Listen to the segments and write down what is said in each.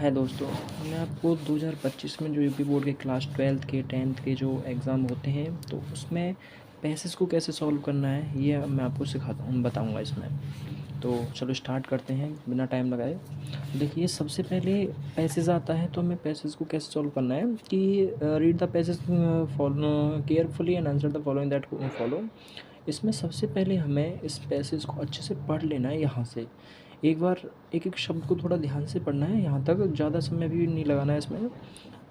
हाय दोस्तों, मैं आपको 2025 में जो यूपी बोर्ड के क्लास 12th के 10th के जो एग्ज़ाम होते हैं तो उसमें पैसेज को कैसे सॉल्व करना है ये मैं आपको सिखाता हूँ, बताऊँगा इसमें। तो चलो स्टार्ट करते हैं बिना टाइम लगाए। देखिए, सबसे पहले पैसेज आता है तो हमें पैसेज को कैसे सॉल्व करना है कि read the passage follow carefully and answer the following that follow. इसमें सबसे पहले हमें इस पैसेज को अच्छे से पढ़ लेना है। यहाँ से एक बार एक एक शब्द को थोड़ा ध्यान से पढ़ना है, यहाँ तक ज़्यादा समय भी नहीं लगाना है इसमें।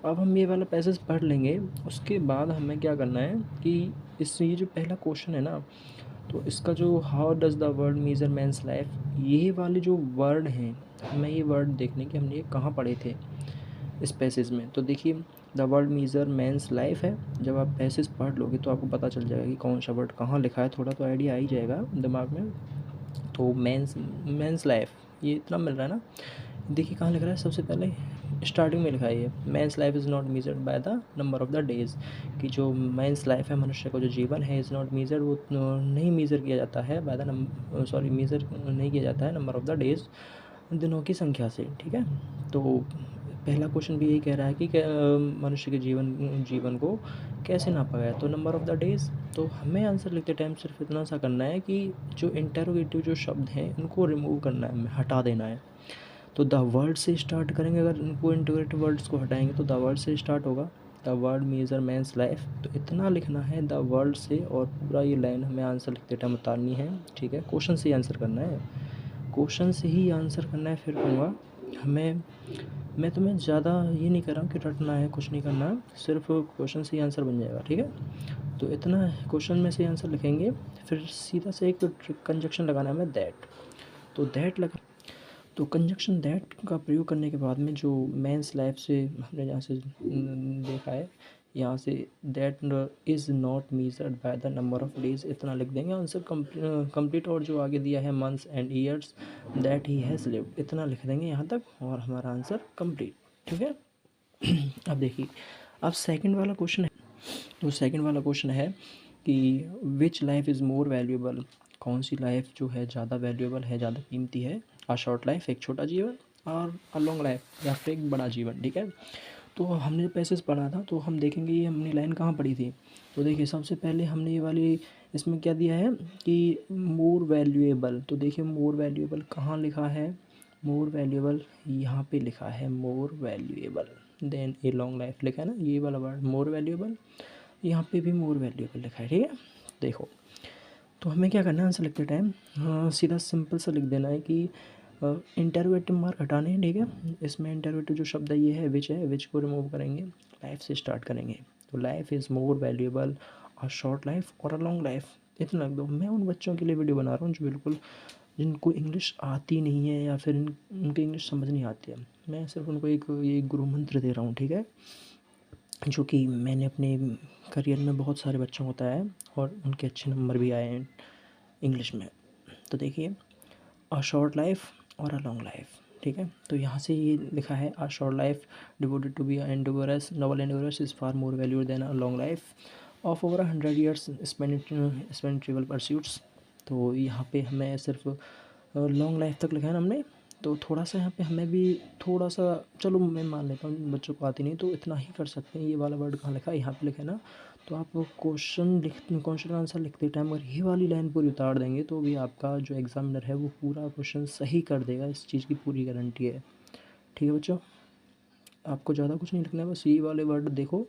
अब हम ये वाला पैसेज पढ़ लेंगे, उसके बाद हमें क्या करना है कि ये जो पहला क्वेश्चन है ना, तो इसका जो how does the word measure man's life, ये वाले जो वर्ड हैं, हमें ये वर्ड देखने कि हमने ये कहाँ पढ़े थे इस पैसेज में। तो देखिए, the word measure man's life है। जब आप पैसेज पढ़ लोगे तो आपको पता चल जाएगा कि कौन सा वर्ड कहाँ लिखा है, थोड़ा तो आइडिया आ ही जाएगा दिमाग में। तो मेंस लाइफ ये इतना मिल रहा है ना। देखिए कहाँ लिख रहा है, सबसे पहले स्टार्टिंग में लिखा है ये, man's life is not measured by the number of the days. कि जो मेंस लाइफ है, मनुष्य का जो जीवन है, इज़ नॉट मेजर्ड, वो नहीं मेज़र किया जाता है बाय द मेज़र नहीं किया जाता है नंबर ऑफ़ द डेज़, दिनों की संख्या से। ठीक है, तो पहला क्वेश्चन भी यही कह रहा है कि मनुष्य के जीवन को कैसे नापा गया, तो नंबर ऑफ़ द डेज़। तो हमें आंसर लिखते टाइम सिर्फ इतना सा करना है कि जो इंटरोगेटिव जो शब्द हैं उनको रिमूव करना है, हमें हटा देना है। तो द वर्ड से स्टार्ट करेंगे, अगर इनको इंटरोगेटिव वर्ड्स को हटाएंगे तो द वर्ड से स्टार्ट होगा। The word measure man's life, तो इतना लिखना है द वर्ड से, और पूरा ये लाइन हमें आंसर लिखते टाइम उतारनी है। ठीक है, क्वेश्चन से ही आंसर करना है, क्वेश्चन से ही आंसर करना है। फिर कहूँगा हमें, मैं तुम्हें ज़्यादा ये नहीं कर रहा हूँ कि रटना है, कुछ नहीं करना है, सिर्फ क्वेश्चन से ही आंसर बन जाएगा। ठीक है, तो इतना क्वेश्चन में से आंसर लिखेंगे, फिर सीधा से एक कंजक्शन लगाना है हमें, दैट। तो दैट लगा, तो कंजक्शन दैट का प्रयोग करने के बाद में जो मेंस लाइफ से हमने जहाँ से देखा है, यहाँ say that is not measured by the number of days, इतना लिख देंगे, आंसर कंप्लीट। और जो आगे दिया है months and years that he has lived, इतना लिख देंगे यहाँ तक, और हमारा आंसर कंप्लीट। ठीक है। अब देखिए, अब सेकंड वाला क्वेश्चन है। तो सेकंड वाला क्वेश्चन है कि विच लाइफ इज़ मोर वैल्यूएबल, कौन सी लाइफ जो है ज़्यादा वैल्यूएबल है, ज़्यादा कीमती है। अ शॉर्ट लाइफ, एक छोटा जीवन, और अ लॉन्ग लाइफ, या फिर एक बड़ा जीवन। ठीक है, तो हमने पैसेज पढ़ा था, तो हम देखेंगे ये हमने लाइन कहाँ पढ़ी थी। तो देखिए, सबसे पहले हमने ये वाली, इसमें क्या दिया है कि मोर वैल्यूएबल। तो देखिए, मोर वैल्यूएबल कहाँ लिखा है, मोर वैल्यूएबल यहाँ पे लिखा है, more valuable then a long life लिखा है ना, ये वाला वर्ड मोर वैल्यूएबल, यहाँ पे भी मोर वैल्यूएबल लिखा है। ठीक है, देखो, तो हमें क्या करना है आंसर लिखते टाइम, सीधा सिंपल सा लिख देना है कि इंटरोगेटिव मार्क हटाने हैं। ठीक है, इसमें इंटरोगेटिव जो शब्द है ये है विच, है विच को रिमूव करेंगे, लाइफ से स्टार्ट करेंगे। तो life is more valuable a short life और अ लॉन्ग लाइफ, इतना लिख दो। मैं उन बच्चों के लिए वीडियो बना रहा हूँ जो बिल्कुल, जिनको इंग्लिश आती नहीं है, या फिर उनकी इंग्लिश समझ नहीं आती है, मैं सिर्फ उनको एक ये गुरु मंत्र दे रहा हूँ। ठीक है, जो कि मैंने अपने करियर में बहुत सारे बच्चों को बताया है, और उनके अच्छे नंबर भी आए हैं इंग्लिश में। तो देखिए, अ शॉर्ट लाइफ और अ लॉन्ग लाइफ। ठीक है, तो यहाँ से ये लिखा है, a short life devoted to be endeavours noble endeavours is far more valued than a long life of over 100 years spend trivial pursuits. तो यहाँ पे हमें सिर्फ लॉन्ग लाइफ तक लिखा है ना हमने। तो थोड़ा सा यहाँ पे हमें भी थोड़ा सा, चलो मैं मान लेता हूँ बच्चों को आती नहीं, तो इतना ही कर सकते हैं। ये वाला वर्ड कहाँ लिखा है, यहाँ पे लिखा है ना। तो आप क्वेश्चन का आंसर लिखते टाइम अगर ये वाली लाइन पूरी उतार देंगे तो भी आपका जो एग्जामिनर है वो पूरा क्वेश्चन सही कर देगा, इस चीज़ की पूरी गारंटी है। ठीक है बच्चों, आपको ज़्यादा कुछ नहीं लिखना है, बस ये वाले वर्ड देखो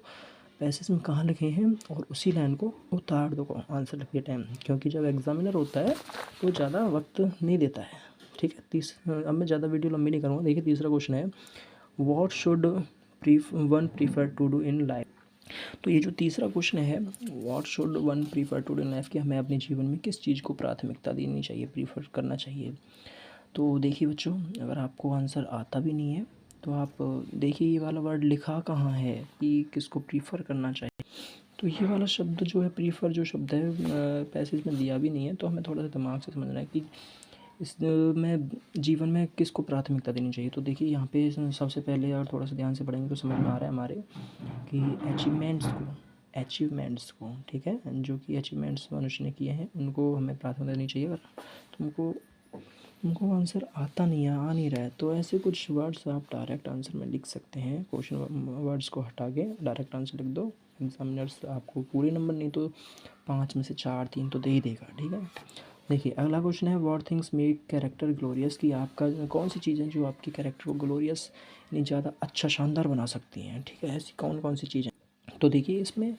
पैसेज में कहाँ लिखे हैं, और उसी लाइन को उतार दो आंसर लिखते टाइम, क्योंकि जब एग्जामिनर होता है तो ज़्यादा वक्त नहीं देता है। ठीक है, अब मैं ज़्यादा वीडियो लंबी नहीं करूँगा। देखिए, तीसरा क्वेश्चन है, what should one prefer to do in life. तो ये जो तीसरा क्वेश्चन है, what should one prefer to do in life, कि हमें अपने जीवन में किस चीज़ को प्राथमिकता देनी चाहिए, प्रीफर करना चाहिए। तो देखिए बच्चों, अगर आपको आंसर आता भी नहीं है तो आप देखिए ये वाला वर्ड लिखा कहाँ है कि किसको प्रीफर करना चाहिए। तो ये वाला शब्द जो है, प्रीफर जो शब्द है, पैसेज में दिया भी नहीं है, तो हमें थोड़ा सा दिमाग से समझना है कि इस में जीवन में किसको प्राथमिकता देनी चाहिए। तो देखिए, यहाँ पे सबसे पहले और थोड़ा सा ध्यान से पढ़ेंगे तो समझ में आ रहा है हमारे कि अचीवमेंट्स को, ठीक है, जो कि अचीवमेंट्स मनुष्य ने किए हैं उनको हमें प्राथमिकता देनी चाहिए। अगर तुमको उनको आंसर आता नहीं है, आ नहीं रहा है, तो ऐसे कुछ वर्ड्स आप डायरेक्ट आंसर में लिख सकते हैं। क्वेश्चन वर्ड्स को हटा के डायरेक्ट आंसर लिख दो। एग्जामिनर्स आपको पूरे नंबर नहीं तो 5 में से 4 3 तो दे ही देगा, ठीक है। देखिए अगला क्वेश्चन है, what things make character glorious, कि आपका कौन सी चीज़ें जो आपकी कैरेक्टर को ग्लोरियस यानी ज़्यादा अच्छा शानदार बना सकती हैं, ठीक है। ऐसी कौन कौन सी चीज़ें। तो देखिए इसमें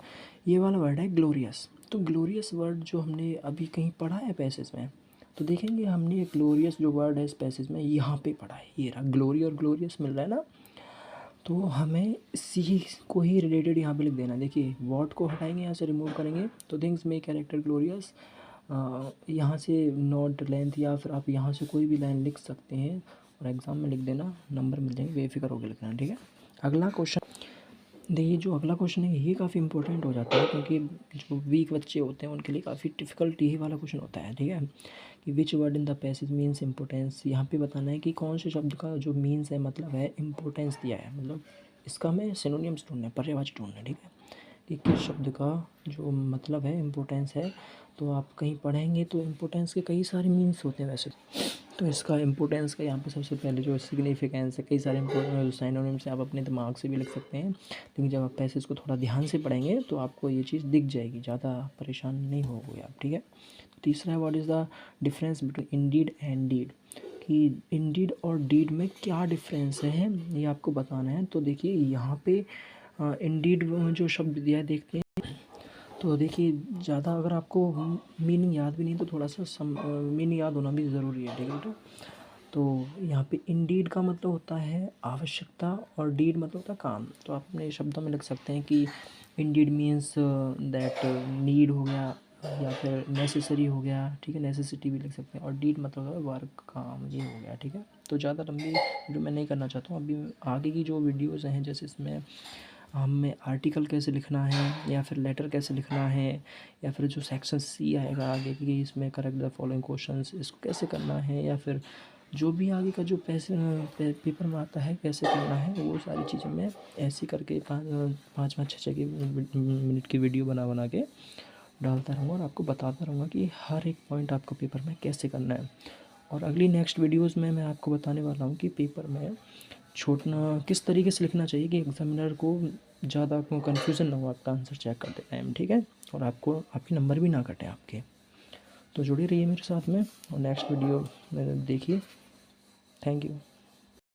ये वाला वर्ड है ग्लोरियस। तो ग्लोरियस वर्ड जो हमने अभी कहीं पढ़ा है पैसेज में, तो देखेंगे हमने ग्लोरियस जो वर्ड है इस पैसेज में यहाँ पे पढ़ा है, ये रहा ग्लोरी और ग्लोरियस मिल रहा है ना। तो हमें इसी को ही रिलेटेड यहाँ पे लिख देना। देखिए वॉट को हटाएंगे, यहाँ से रिमूव करेंगे, तो थिंग्स मेक कैरेक्टर ग्लोरियस, यहाँ से नोट लेंथ या फिर आप यहाँ से कोई भी लाइन लिख सकते हैं और एग्ज़ाम में लिख देना, नंबर मिल जाएंगे, बेफिक्र होकर लिखना, ठीक है। अगला क्वेश्चन देखिए, जो अगला क्वेश्चन है ये काफ़ी इंपॉर्टेंट हो जाता है, क्योंकि जो वीक बच्चे होते हैं उनके लिए काफ़ी डिफ़िकल्ट यही वाला क्वेश्चन होता है, ठीक है। कि which word in the passage means importance, यहाँ पे बताना है कि कौन से शब्द का जो मीन्स है, मतलब है इम्पोर्टेंस दिया है, मतलब इसका हमें सिनोनिम्स ढूंढना है, पर्यायवाची ढूंढना है, ठीक है। कि किस शब्द का जो मतलब है इम्पोर्टेंस है। तो आप कहीं पढ़ेंगे तो इम्पोर्टेंस के कई सारे मीन्स होते हैं वैसे, तो इसका इम्पोर्टेंस का यहाँ पे सबसे पहले जो सिग्निफिकेंस है, कई सारे साइनोनिम्स आप अपने दिमाग से भी लिख सकते हैं, लेकिन जब आप पैसेज को थोड़ा ध्यान से पढ़ेंगे तो आपको ये चीज़ दिख जाएगी, ज़्यादा परेशान नहीं होगे आप, ठीक है। तो तीसरा है, what is the difference between indeed and deed, कि इंडीड और डीड में क्या डिफरेंस है ये आपको बताना है। तो देखिए यहाँ पे इंडीड जो शब्द दिया है देखते हैं, तो देखिए ज़्यादा अगर आपको मीनिंग याद भी नहीं तो थोड़ा सा मीनिंग याद होना भी ज़रूरी है, ठीक है। तो यहाँ पे इंडीड का मतलब होता है आवश्यकता और डीड मतलब होता है काम। तो आप अपने शब्दों में लिख सकते हैं कि इंडीड मीन्स दैट नीड हो गया या फिर नेसेसरी हो गया, ठीक है, नेसेसिटी भी लिख सकते हैं। और डीड मतलब होता है वर्क, काम, ये हो गया, ठीक है। तो ज़्यादा लंबी वीडियो मैं नहीं करना चाहता हूँ। अभी आगे की जो वीडियोज़ हैं, जैसे इसमें हमें आर्टिकल कैसे लिखना है या फिर लेटर कैसे लिखना है, या फिर जो सेक्शन सी आएगा आगे कि इसमें करेक्ट द फॉलोइंग क्वेश्चंस, इसको कैसे करना है, या फिर जो भी आगे का जो पेपर में आता है कैसे करना है, वो सारी चीज़ें मैं ऐसे करके पाँच पाँच छः छः की मिनट की वीडियो बना बना के डालता रहूँगा और आपको बताता रहूँगा कि हर एक पॉइंट आपको पेपर में कैसे करना है। और अगली नेक्स्ट वीडियोज़ में मैं आपको बताने वाला हूँ कि पेपर में छोड़ना किस तरीके से लिखना चाहिए कि एग्ज़ामिनर को ज़्यादा कन्फ्यूज़न ना हो आपका आंसर चेक करते टाइम, ठीक है। और आपको आपके नंबर भी ना कटें आपके। तो जुड़े रहिए मेरे साथ में और नेक्स्ट वीडियो देखिए। Thank you.